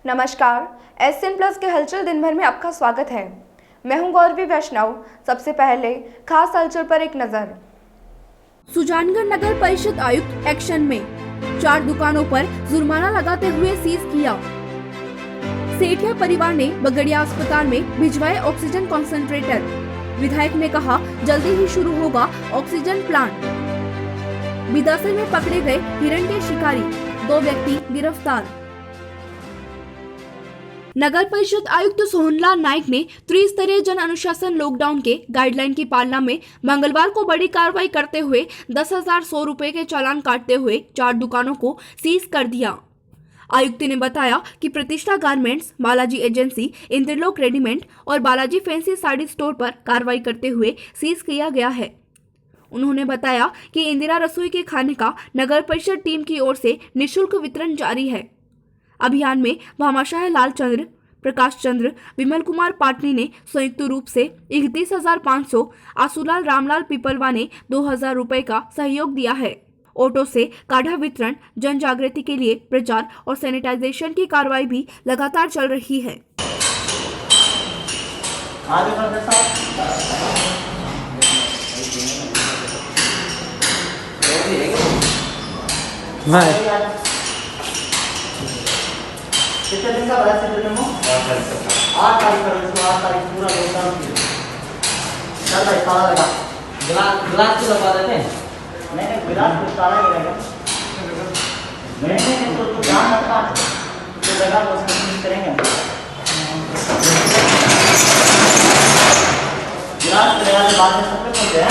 नमस्कार, SN plus के हलचल दिन भर में आपका स्वागत है। मैं हूं गौरवी वैष्णव। सबसे पहले खास हलचल पर एक नजर। सुजानगढ़ नगर परिषद आयुक्त एक्शन में, 4 दुकानों पर जुर्माना लगाते हुए सीज किया। सेठिया परिवार ने बगड़िया अस्पताल में भिजवाए ऑक्सीजन कॉन्सेंट्रेटर। विधायक ने कहा जल्दी ही शुरू होगा ऑक्सीजन प्लांट। बिदासर में पकड़े गए हिरण के शिकारी, 2 व्यक्ति गिरफ्तार। नगर परिषद आयुक्त सोहनलाल नाइक ने त्रिस्तरीय जन अनुशासन लॉकडाउन के गाइडलाइन की पालना में मंगलवार को बड़ी कार्रवाई करते हुए 10,100 रुपए के चालान काटते हुए 4 दुकानों को सीज कर दिया। आयुक्त ने बताया कि Pratishtha garments, Balaji agency, Indralok readymade और बालाजी फैंसी साड़ी स्टोर पर कार्रवाई करते हुए सीज किया गया है। उन्होंने बताया कि इंदिरा रसोई के खाने का नगर परिषद टीम की ओर से निःशुल्क वितरण जारी है। अभियान में भामाशाह लालचंद्र, प्रकाश चंद्र, विमल कुमार पाटनी ने संयुक्त रूप से 31,500, आसूलाल रामलाल पिपलवा ने 2,000 रुपए का सहयोग दिया है। ऑटो से काढ़ा वितरण, जन जागृति के लिए प्रचार और सैनिटाइजेशन की कार्रवाई भी लगातार चल रही है। कितने दिन का बड़ा शेड्यूल है? 8 तारीख का, 8 तारीख पूरा लॉकडाउन किया। चल भाई ताला लगा। गिलास तो लगा देते हैं। नहीं गिलास तो ताला ही रहेगा। नहीं तो ध्यान रखना, तो जगह को उसमें करेंगे। गिलास लगाने के बाद में सब कुछ हो गया।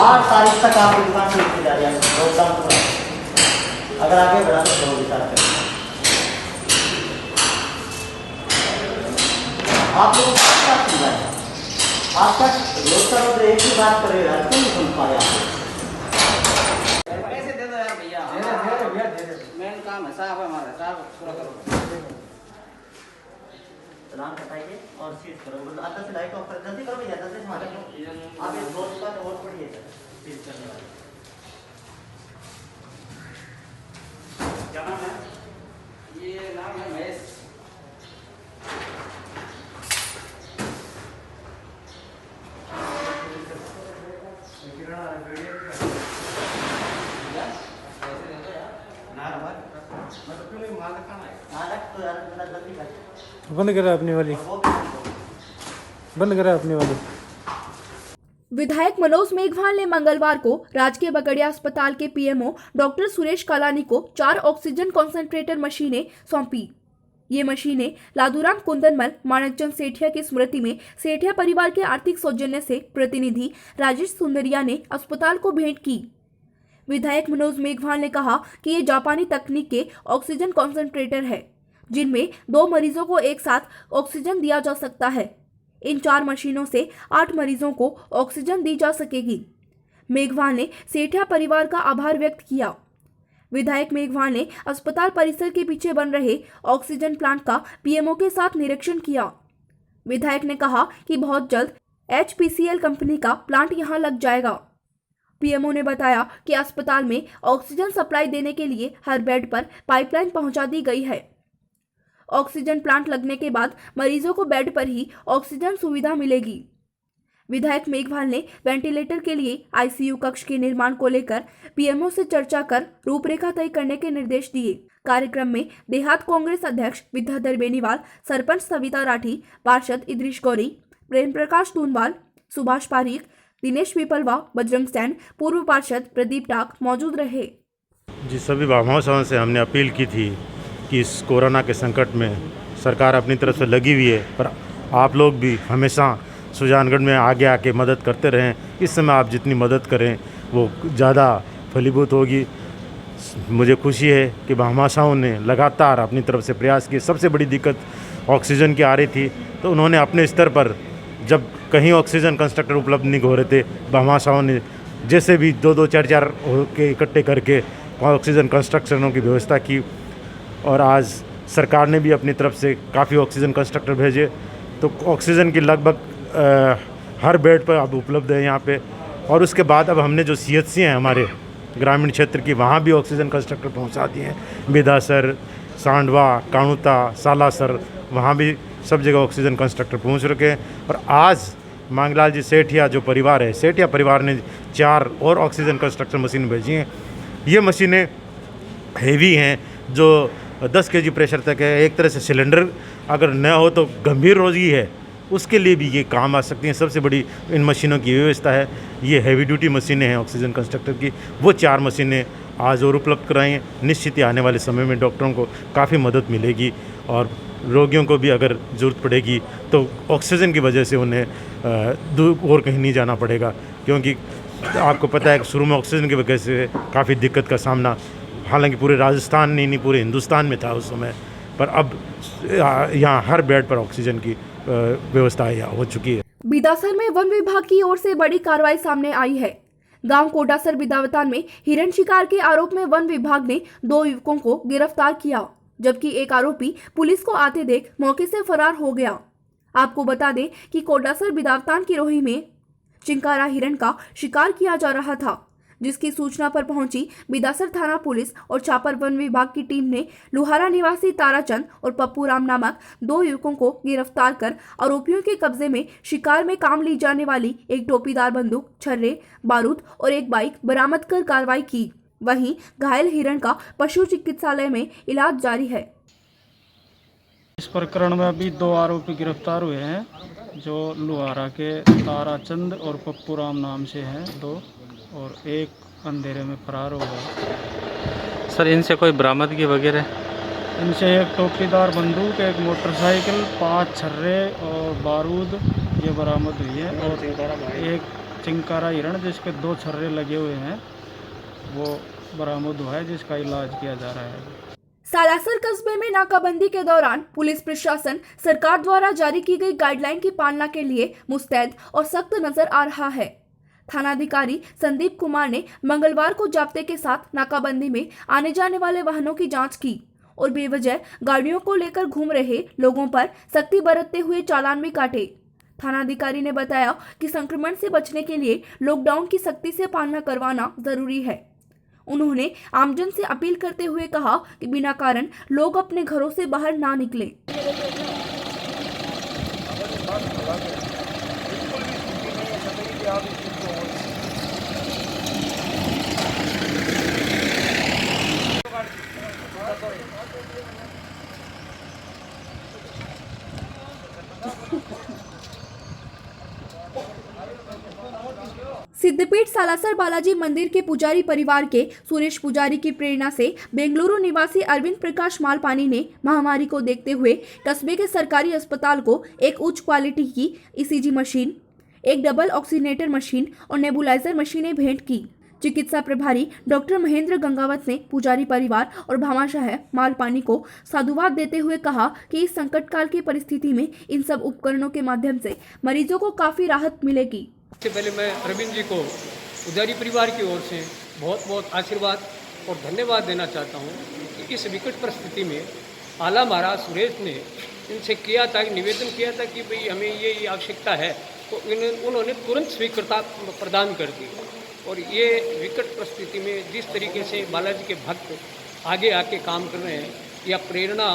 8 तारीख तक आपकी दुकान खुली की जा रही है लॉकडाउन पूरा। अगर आगे बढ़ा तो लोग विचार करें। आप लोग आपका रोज का रोज एक ही बात कर रहे हैं, क्यों नहीं सुन पाए आप? पैसे दे दो यार भैया। मेन काम है साहब, हमारा साहब पूरा करो। चलान कटाइए और सीज करो। आता से लाइट ऑफ कर, जल्दी करो भैया, जल्दी से हमारा आप इस दोस्त का तो और पढ़िए सीज करने वाला। क्या नाम है? ये नाम है महेश। बंद करा अपनी वाली, बंद करा अपनी वाली। विधायक मनोज मेघवाल ने मंगलवार को राजकीय बगड़िया अस्पताल के पीएमओ डॉक्टर सुरेश कालानी को 4 ऑक्सीजन कॉन्सेंट्रेटर मशीनें सौंपी। ये मशीनें लादूराम कुंदनमल माणकचंद सेठिया की स्मृति में सेठिया परिवार के आर्थिक सौजन्य से प्रतिनिधि राजेश सुंदरिया ने अस्पताल को भेंट की। विधायक मनोज मेघवाल ने कहा कि ये जापानी तकनीक के ऑक्सीजन कॉन्सेंट्रेटर है, जिनमें 2 मरीजों को एक साथ ऑक्सीजन दिया जा सकता है। इन 4 मशीनों से 8 मरीजों को ऑक्सीजन दी जा सकेगी। मेघवाल ने सेठिया परिवार का आभार व्यक्त किया। विधायक मेघवाल ने अस्पताल परिसर के पीछे बन रहे ऑक्सीजन प्लांट का पीएमओ के साथ निरीक्षण किया। विधायक ने कहा कि बहुत जल्द HPCL कंपनी का प्लांट यहां लग जाएगा। पीएमओ ने बताया कि अस्पताल में ऑक्सीजन सप्लाई देने के लिए हर बेड पर पाइपलाइन पहुंचा दी गई है। ऑक्सीजन प्लांट लगने के बाद मरीजों को बेड पर ही ऑक्सीजन सुविधा मिलेगी। विधायक मेघवाल ने वेंटिलेटर के लिए आईसीयू कक्ष के निर्माण को लेकर पीएमओ से चर्चा कर रूपरेखा तय करने के निर्देश दिए। कार्यक्रम में देहात कांग्रेस अध्यक्ष विद्याधर बेनीवाल, सरपंच सविता राठी, पार्षद इद्रिश गौरी, प्रेम प्रकाश तूनवाल, सुभाष पारीक, दिनेश पिपलवा, बजरंग सैन, पूर्व पार्षद प्रदीप टाक मौजूद रहे। जी, सभी भामाशाहों से हमने अपील की थी कि इस कोरोना के संकट में सरकार अपनी तरफ से लगी हुई है, पर आप लोग भी हमेशा सुजानगढ़ में आगे आके मदद करते रहें। इस समय आप जितनी मदद करें वो ज़्यादा फलीभूत होगी। मुझे खुशी है कि भामाशाहों ने लगातार अपनी तरफ से प्रयास किए। सबसे बड़ी दिक्कत ऑक्सीजन की आ रही थी, तो उन्होंने अपने स्तर पर जब कहीं ऑक्सीजन कंस्ट्रक्टर उपलब्ध नहीं हो रहे थे, भामाशाहों ने जैसे भी 2-2, 4-4 के इकट्ठे करके ऑक्सीजन कंस्ट्रक्शनों की व्यवस्था की। और आज सरकार ने भी अपनी तरफ से काफ़ी ऑक्सीजन कंस्ट्रक्टर भेजे, तो ऑक्सीजन की लगभग हर बेड पर अब उपलब्ध है यहाँ पे। और उसके बाद अब हमने जो CHC हैं हमारे ग्रामीण क्षेत्र की, वहाँ भी ऑक्सीजन कंस्ट्रक्टर पहुँचा दिए हैं। बेदासर, सांडवा, काणुता, सालासर, वहाँ भी सब जगह ऑक्सीजन कंस्ट्रक्टर पहुँच रखे हैं। और आज मांगलाल जी सेठिया जो परिवार है, सेठिया परिवार ने 4 और ऑक्सीजन कंस्ट्रक्टर मशीन भेजी हैं। ये मशीनें हेवी हैं, जो 10 kg प्रेशर तक है। एक तरह से सिलेंडर अगर न हो तो गंभीर रोगी है, उसके लिए भी ये काम आ सकती हैं। सबसे बड़ी इन मशीनों की व्यवस्था है। ये हैवी ड्यूटी मशीनें हैं ऑक्सीजन कंस्ट्रक्टर की, वो 4 मशीनें आज और उपलब्ध कराई हैं। निश्चित ही आने वाले समय में डॉक्टरों को काफ़ी मदद मिलेगी और रोगियों को भी अगर ज़रूरत पड़ेगी तो ऑक्सीजन की वजह से उन्हें दूर और कहीं नहीं जाना पड़ेगा, क्योंकि आपको पता है कि शुरू में ऑक्सीजन की वजह से काफ़ी दिक्कत का सामना, हालांकि पूरे राजस्थान नहीं पूरे हिंदुस्तान में था उस समय, पर अब यहाँ हर बेड पर ऑक्सीजन की व्यवस्था यहाँ हो चुकी है। बिदासर में वन विभाग की ओर से बड़ी कार्रवाई सामने आई है। गांव कोडासर बिदावतान में हिरण शिकार के आरोप में वन विभाग ने 2 युवकों को गिरफ्तार किया, जबकि एक आरोपी पुलिस को आते देख मौके से फरार हो गया। आपको बता दें कि कोडासर बिदावतान की रोही में चिंकारा हिरण का शिकार किया जा रहा था, जिसकी सूचना पर पहुंची बिदासर थाना पुलिस और चापर वन विभाग की टीम ने लुहारा निवासी ताराचंद और पप्पू राम नामक 2 युवकों को गिरफ्तार कर आरोपियों के कब्जे में शिकार में काम ली जाने वाली एक टोपीदार बंदूक, छर्रे, बारूद और एक बाइक बरामद कर कार्रवाई की। वहीं घायल हिरण का पशु चिकित्सालय में इलाज जारी है। इस प्रकरण में अभी 2 आरोपी गिरफ्तार हुए हैं, जो लुहारा के ताराचंद और पप्पू राम नाम से हैं 2, और एक अंधेरे में फरार हो गया। सर, इनसे कोई बरामदगी वगैरह? इनसे एक टोपीदार बंदूक, एक मोटरसाइकिल, 5 छर्रे और बारूद ये बरामद हुई है, और एक चिंकारा हिरण जिसके 2 छर्रे लगे हुए हैं वो बरामद हुआ है, जिसका इलाज किया जा रहा है। सालासर कस्बे में नाकाबंदी के दौरान पुलिस प्रशासन सरकार द्वारा जारी की गई गाइडलाइन की पालना के लिए मुस्तैद और सख्त नजर आ रहा है। थानाधिकारी संदीप कुमार ने मंगलवार को जाब्ते के साथ नाकाबंदी में आने जाने वाले वाहनों की जांच की और बेवजह गाड़ियों को लेकर घूम रहे लोगों पर सख्ती बरतते हुए चालान भी काटे। थानाधिकारी ने बताया कि संक्रमण से बचने के लिए लॉकडाउन की सख्ती से पालना करवाना जरूरी है। उन्होंने आमजन से अपील करते हुए कहा कि बिना कारण लोग अपने घरों से बाहर ना निकलें। सिद्धपीठ सालासर बालाजी मंदिर के पुजारी परिवार के सुरेश पुजारी की प्रेरणा से बेंगलुरु निवासी अरविंद प्रकाश मालपानी ने महामारी को देखते हुए कस्बे के सरकारी अस्पताल को एक उच्च क्वालिटी की ईसीजी मशीन, एक डबल ऑक्सीनेटर मशीन और नेबुलाइजर मशीनें भेंट की। चिकित्सा प्रभारी डॉक्टर महेंद्र गंगावत ने पुजारी परिवार और भामाशाह मालपानी को साधुवाद देते हुए कहा कि इस संकट काल की परिस्थिति में इन सब उपकरणों के माध्यम से मरीजों को काफी राहत मिलेगी। सबसे पहले मैं अरविंद जी को पुजारी परिवार की ओर से बहुत बहुत आशीर्वाद और धन्यवाद देना चाहता हूं कि इस विकट परिस्थिति में आला महाराज सुरेश ने इनसे किया था, निवेदन किया था कि भाई हमें ये आवश्यकता है, तो उन्होंने तुरंत स्वीकृतता प्रदान कर दी। और ये विकट परिस्थिति में जिस तरीके से बालाजी के भक्त आगे आके काम कर रहे हैं या प्रेरणा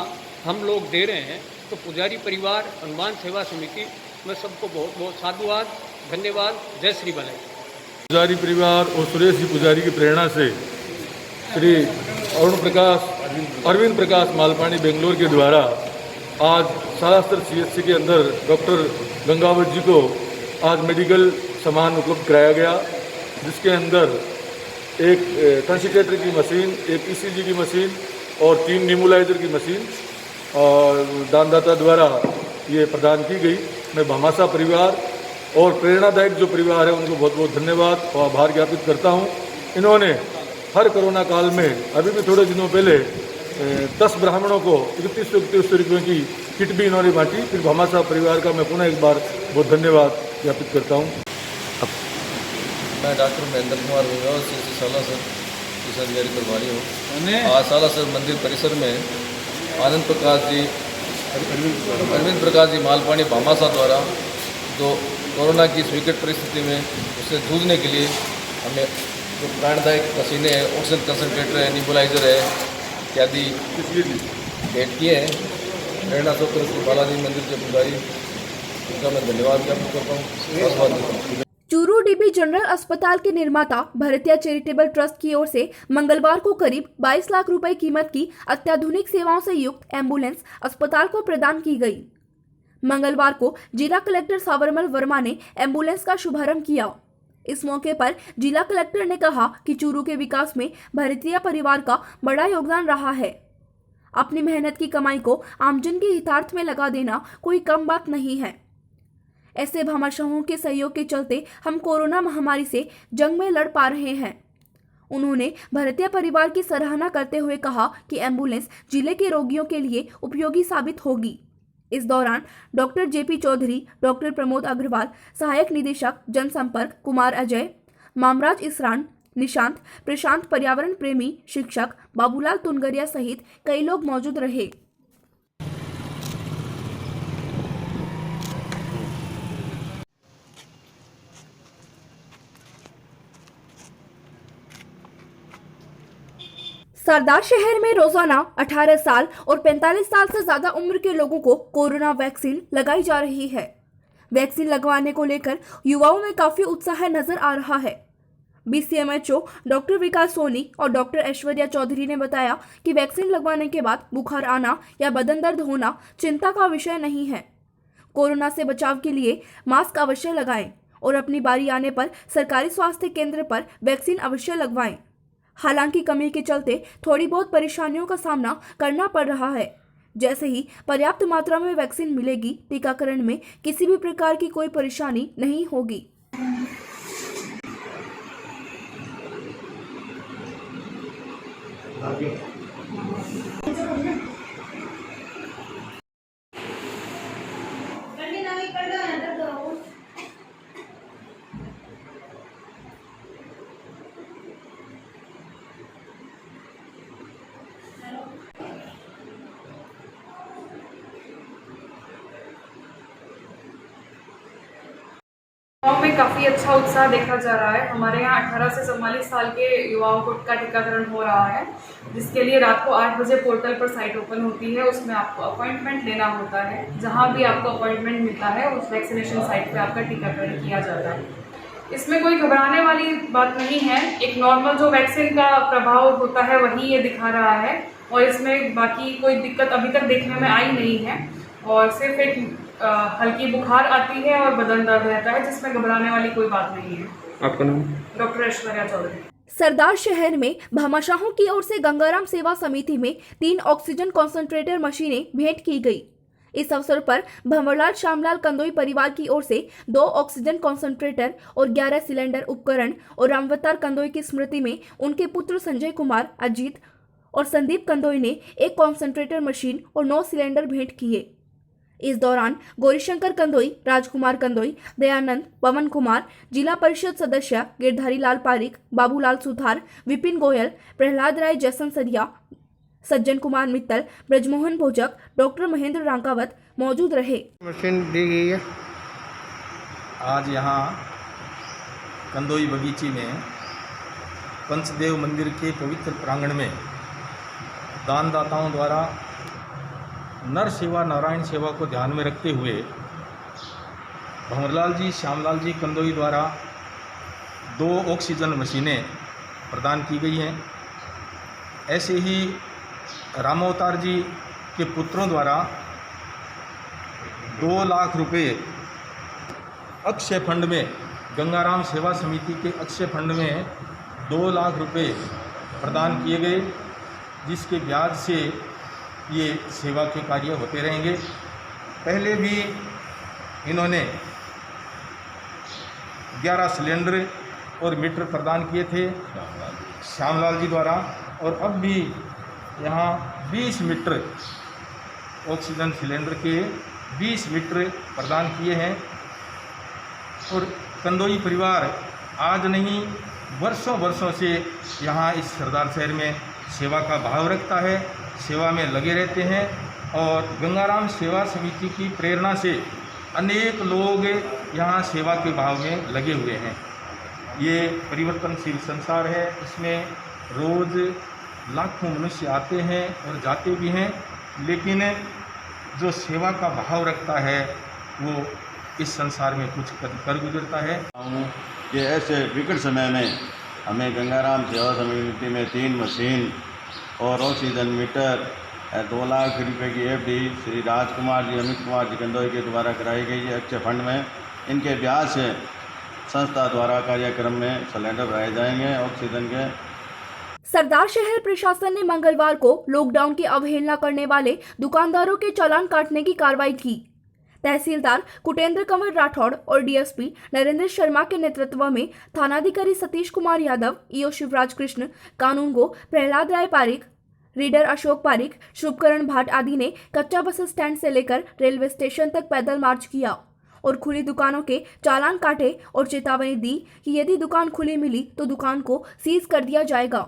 हम लोग दे रहे हैं, तो पुजारी परिवार, हनुमान सेवा समिति में सबको बहुत बहुत साधुवाद, धन्यवाद। जय श्री बालाजी। पुजारी परिवार और सुरेश जी पुजारी की प्रेरणा से श्री अरविंद प्रकाश मालपानी बेंगलोर के द्वारा आज सालासर CHC के अंदर डॉक्टर गंगावत जी को आज मेडिकल सामान उपलब्ध कराया गया, जिसके अंदर एक कंसंट्रेटर की मशीन, एक ECG की मशीन और 3 नेबुलाइजर की मशीन और दानदाता द्वारा ये प्रदान की गई। मैं भामाशाह परिवार और प्रेरणादायक जो परिवार है उनको बहुत बहुत धन्यवाद और आभार ज्ञापित करता हूं। इन्होंने हर कोरोना काल में अभी भी थोड़े दिनों पहले 10 ब्राह्मणों को 3100 रुपये की किट भी इन्होंने बांटी। फिर भामाशाह परिवार का मैं पुनः एक बार बहुत धन्यवाद ज्ञापित करता हूँ। मैं डॉक्टर महेंद्र कुमार CHC सालासर अधिकारी प्रभारी हूँ। आज सालासर मंदिर परिसर में अरविंद प्रकाश जी मालपानी भामाशाह द्वारा जो कोरोना की इस विकट परिस्थिति में उससे जूझने के लिए हमें जो प्राणदायक मशीनें हैं, ऑक्सीजन कंसनट्रेटर है, निबुलाइजर है इत्यादि भेंट किए हैं। प्रेरणा चौक श्री बालाजी मंदिर के पुजारी, उनका मैं धन्यवाद ज्ञापन करता हूँ, साधुवाद देता हूँ। चूरू डीबी जनरल अस्पताल के निर्माता भारतीय चैरिटेबल ट्रस्ट की ओर से मंगलवार को करीब 22 लाख रुपए कीमत की अत्याधुनिक सेवाओं से युक्त एम्बुलेंस अस्पताल को प्रदान की गई। मंगलवार को जिला कलेक्टर सावरमल वर्मा ने एम्बुलेंस का शुभारंभ किया। इस मौके पर जिला कलेक्टर ने कहा कि चूरू के विकास में भारतीय परिवार का बड़ा योगदान रहा है। अपनी मेहनत की कमाई को आमजन के हितार्थ में लगा देना कोई कम बात नहीं है। ऐसे भामाशाहों के सहयोग के चलते हम कोरोना महामारी से जंग में लड़ पा रहे हैं। उन्होंने भारतीय परिवार की सराहना करते हुए कहा कि एम्बुलेंस जिले के रोगियों के लिए उपयोगी साबित होगी। इस दौरान doctor JP Chaudhary, doctor Pramod Agrawal, सहायक निदेशक जनसंपर्क कुमार अजय, मामराज इसरान, निशांत, प्रशांत, पर्यावरण प्रेमी, शिक्षक बाबूलाल तुनगरिया सहित कई लोग मौजूद रहे। सरदार शहर में रोजाना 18 साल और 45 साल से ज्यादा उम्र के लोगों को कोरोना वैक्सीन लगाई जा रही है। वैक्सीन लगवाने को लेकर युवाओं में काफी उत्साह नजर आ रहा है। BCMHO डॉक्टर विकास सोनी और डॉक्टर ऐश्वर्या चौधरी ने बताया कि वैक्सीन लगवाने के बाद बुखार आना या बदन दर्द होना चिंता का विषय नहीं है। कोरोना से बचाव के लिए मास्क अवश्य लगाएं और अपनी बारी आने पर सरकारी स्वास्थ्य केंद्र पर वैक्सीन अवश्य लगवाएं। हालांकि कमी के चलते थोड़ी बहुत परेशानियों का सामना करना पड़ रहा है। जैसे ही पर्याप्त मात्रा में वैक्सीन मिलेगी, टीकाकरण में किसी भी प्रकार की कोई परेशानी नहीं होगी। युवाओं में काफ़ी अच्छा उत्साह देखा जा रहा है। हमारे यहाँ 18 से 44 साल के युवाओं का टीकाकरण हो रहा है, जिसके लिए रात को 8 बजे पोर्टल पर साइट ओपन होती है। उसमें आपको अपॉइंटमेंट लेना होता है। जहाँ भी आपको अपॉइंटमेंट मिलता है उस वैक्सीनेशन साइट पे आपका टीकाकरण किया जाता है। इसमें कोई घबराने वाली बात नहीं है। एक नॉर्मल जो वैक्सीन का प्रभाव होता है वही ये दिखा रहा है और इसमें बाकी कोई दिक्कत अभी तक देखने में आई नहीं है और सिर्फ एक हल्की बुखार आती है और बदन दर्द रहता है, जिसमें घबराने वाली कोई बात नहीं है। आपका नाम? डॉक्टर ऐश्वर्या चौधरी। सरदार शहर में भामाशाहों की ओर से गंगाराम सेवा समिति में 3 ऑक्सीजन कॉन्सेंट्रेटर मशीनें भेंट की गई। इस अवसर पर भंवरलाल श्यामलाल कंदोई परिवार की ओर से 2 ऑक्सीजन कॉन्सेंट्रेटर और 11 सिलेंडर उपकरण और रामवतार कंदोई की स्मृति में उनके पुत्र संजय कुमार, अजीत और संदीप कंदोई ने 1 कॉन्सेंट्रेटर मशीन और 9 सिलेंडर भेंट किए। इस दौरान गौरीशंकर कंदोई, राजकुमार कंदोई, दयानंद, पवन कुमार, जिला परिषद सदस्य गिरधारी लाल पारिक, बाबूलाल सुथार, विपिन गोयल, प्रहलाद राय जैसनसरिया, सज्जन कुमार मित्तल, ब्रजमोहन भोजक, डॉक्टर महेंद्र रांकावत मौजूद रहे। मशीन दी गई है। आज यहाँ कंदोई बगीची में पंचदेव मंदिर के पवित्र प्रांगण में दानदाताओं द्वारा नर सेवा नारायण सेवा को ध्यान में रखते हुए भंवरलाल जी श्यामलाल जी कंदोई द्वारा 2 ऑक्सीजन मशीनें प्रदान की गई हैं। ऐसे ही रामावतार जी के पुत्रों द्वारा 2 लाख रुपए अक्षय फंड में, गंगाराम सेवा समिति के अक्षय फंड में 2 लाख रुपए प्रदान किए गए, जिसके ब्याज से ये सेवा के कार्य होते रहेंगे। पहले भी इन्होंने 11 सिलेंडर और मीटर प्रदान किए थे श्यामलाल जी द्वारा, और अब भी यहाँ 20 मीटर ऑक्सीजन सिलेंडर के 20 मीटर प्रदान किए हैं। और कंदोई परिवार आज नहीं वर्षों से यहाँ इस सरदार शहर में सेवा का भाव रखता है, सेवा में लगे रहते हैं और गंगाराम सेवा समिति की प्रेरणा से अनेक लोग यहाँ सेवा के भाव में लगे हुए हैं। ये परिवर्तनशील संसार है, इसमें रोज़ लाखों मनुष्य आते हैं और जाते भी हैं, लेकिन जो सेवा का भाव रखता है वो इस संसार में कुछ कर गुजरता है। कि ऐसे विकट समय में हमें गंगाराम सेवा समिति में 3 मशीन और ऑक्सीजन मीटर 2 लाख रुपए की एफडी श्री राजकुमार जी अमित कुमार जी कंदोई के द्वारा कराई गई है अक्षय फंड में। इनके ब्याज से संस्था द्वारा कार्यक्रम में सिलेंडर भराए जाएंगे ऑक्सीजन के। सरदार शहर प्रशासन ने मंगलवार को लॉकडाउन की अवहेलना करने वाले दुकानदारों के चालान काटने की कार्रवाई की। तहसीलदार कुटेंद्र कंवर राठौड़ और डीएसपी नरेंद्र शर्मा के नेतृत्व में थानाधिकारी सतीश कुमार यादव, ईओ शिवराज कृष्ण, कानूनगो प्रहलाद राय पारिक, रीडर अशोक पारिक, शुभकरण भाट आदि ने कच्चा बस स्टैंड से लेकर रेलवे स्टेशन तक पैदल मार्च किया और खुली दुकानों के चालान काटे और चेतावनी दी कि यदि दुकान खुली मिली तो दुकान को सीज कर दिया जाएगा।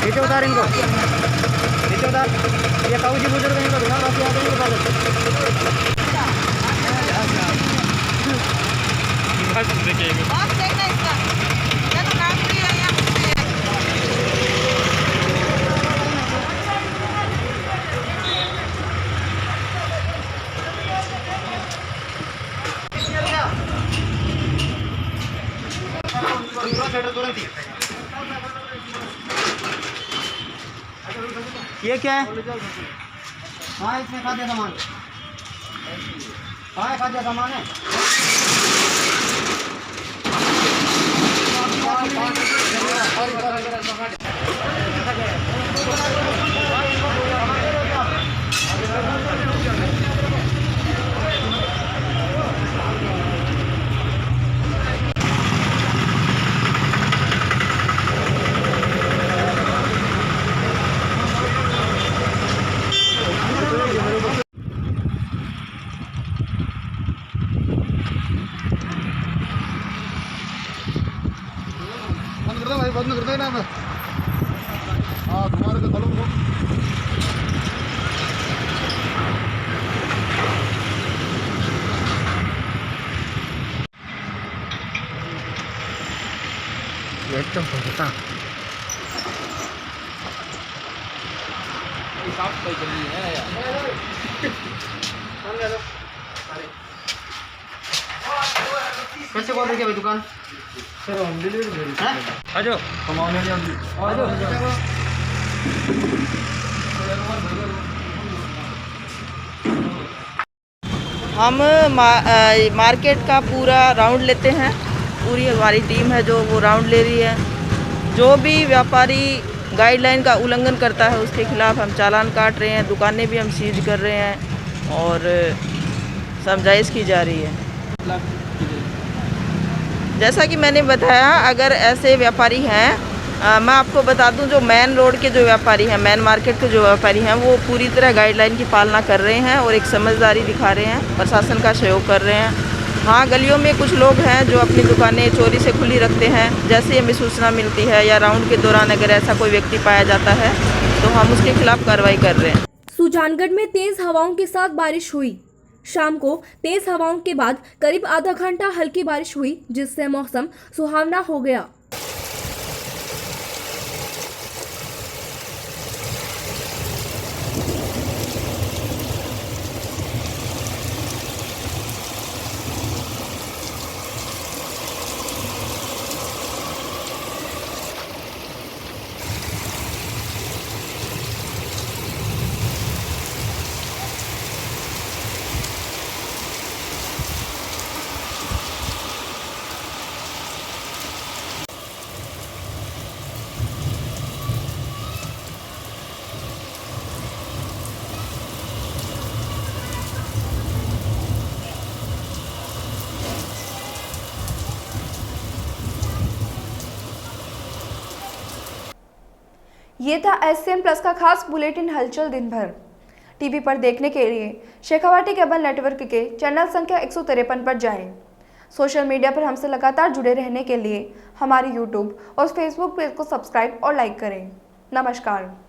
नीचे उतार इनको, नीचे उतार। ये ताऊ जी बुजुर्ग इनको दुकान वासी आते हैं ये क्या है? हाँ, इसमें खाद्य सामान। हाँ, खाद्य सामान है। बंद कर देना मैं। हाँ, तुम्हारे को चलो एकदम होता कैसे बोल रही है भाई दुकान? सर होम डिलीवरी आ जाओ कमाने आ जाओ। हम मार्केट का पूरा राउंड लेते हैं, पूरी हमारी टीम है जो वो राउंड ले रही है। जो भी व्यापारी गाइडलाइन का उल्लंघन करता है उसके खिलाफ हम चालान काट रहे हैं, दुकानें भी हम सीज कर रहे हैं और समझाइश की जा रही है। जैसा कि मैंने बताया, अगर ऐसे व्यापारी हैं, मैं आपको बता दूं, जो मेन रोड के जो व्यापारी हैं, मेन मार्केट के जो व्यापारी हैं, वो पूरी तरह गाइडलाइन की पालना कर रहे हैं और एक समझदारी दिखा रहे हैं, प्रशासन का सहयोग कर रहे हैं। हाँ, गलियों में कुछ लोग हैं जो अपनी दुकानें चोरी से खुली रखते हैं। जैसे हमें सूचना मिलती है या राउंड के दौरान अगर ऐसा कोई व्यक्ति पाया जाता है तो हम उसके खिलाफ कार्रवाई कर रहे हैं। सुजानगढ़ में तेज हवाओं के साथ बारिश हुई। शाम को तेज हवाओं के बाद करीब आधा घंटा हल्की बारिश हुई, जिससे मौसम सुहावना हो गया। ये था SCN प्लस का खास बुलेटिन हलचल दिन भर। टीवी पर देखने के लिए शेखावाटी केबल नेटवर्क के चैनल संख्या 153 पर जाएं। सोशल मीडिया पर हमसे लगातार जुड़े रहने के लिए हमारे YouTube और Facebook पेज को सब्सक्राइब और लाइक करें। नमस्कार।